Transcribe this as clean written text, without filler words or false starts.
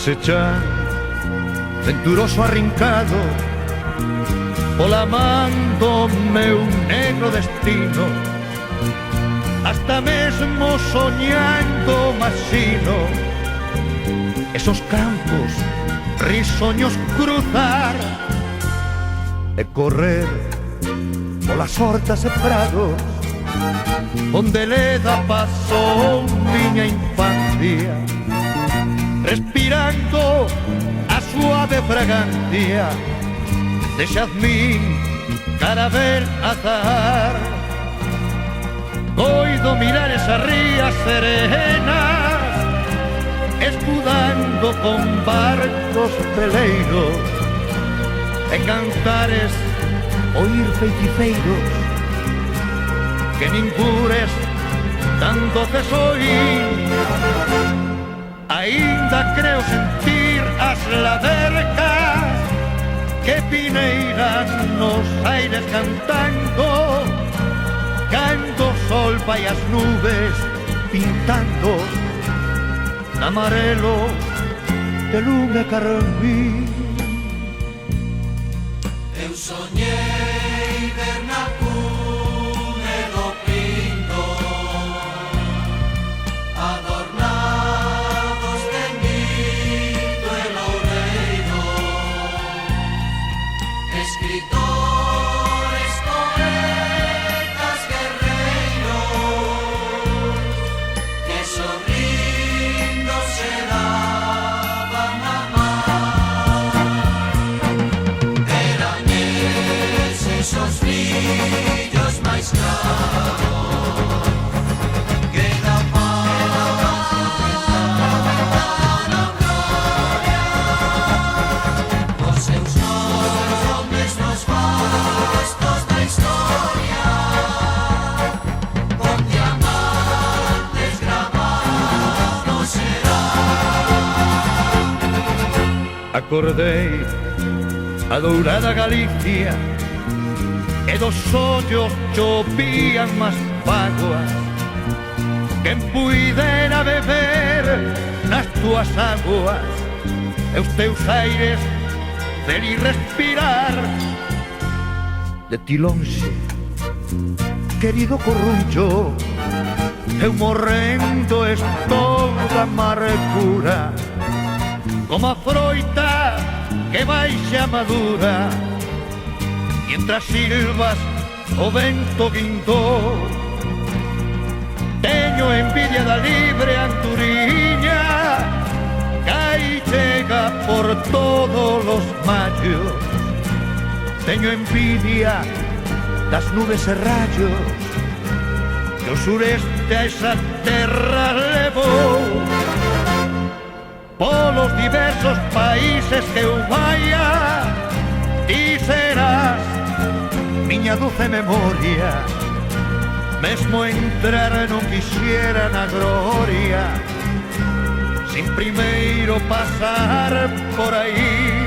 desechar venturoso arrincado, pola man do meu negro destino, hasta mesmo soñando masino esos campos risueños cruzar e correr polas hortas e prados onde leda pasou miña infancia, respirando a suave fragancia de xazmín caravel azar. Coido mirar esas rías serenas escudando con barcos veleiros e cantares oír feiticeiros que ningures tan doces oír. Ainda creo sentir as ladercas que pineiran nos aires cantando, cando o sol vai as nubes pintando amarelo de lume carmín. Eu soñei ver na cume do Pindo adornados de mito e loureiro, escritores, poetas, guerreiros que sorrindo se daban a man. Eran esos fillos máis claros que da para gloria os seus nomes nos fastos da historia con diamantes gravados serán. Acordei a dourada Galicia e dos ollos chovían más vaguas. Quen puidera beber nas túas aguas e os teus aires ver e respirar de ti lonxe, querido Corruncho. Eu morrendo estou da amargura como a froita que baixa madura mientras silbas o vento guindó. Teño envidia da libre anturiña que aí chega por todos os mallos. Teño envidia das nubes e rayos que o sureste a esa terra levou. Polos diversos países que eu vaya, ti serás miña dulce memoria. Mesmo entrar non quixera na gloria sin primeiro pasar por aí.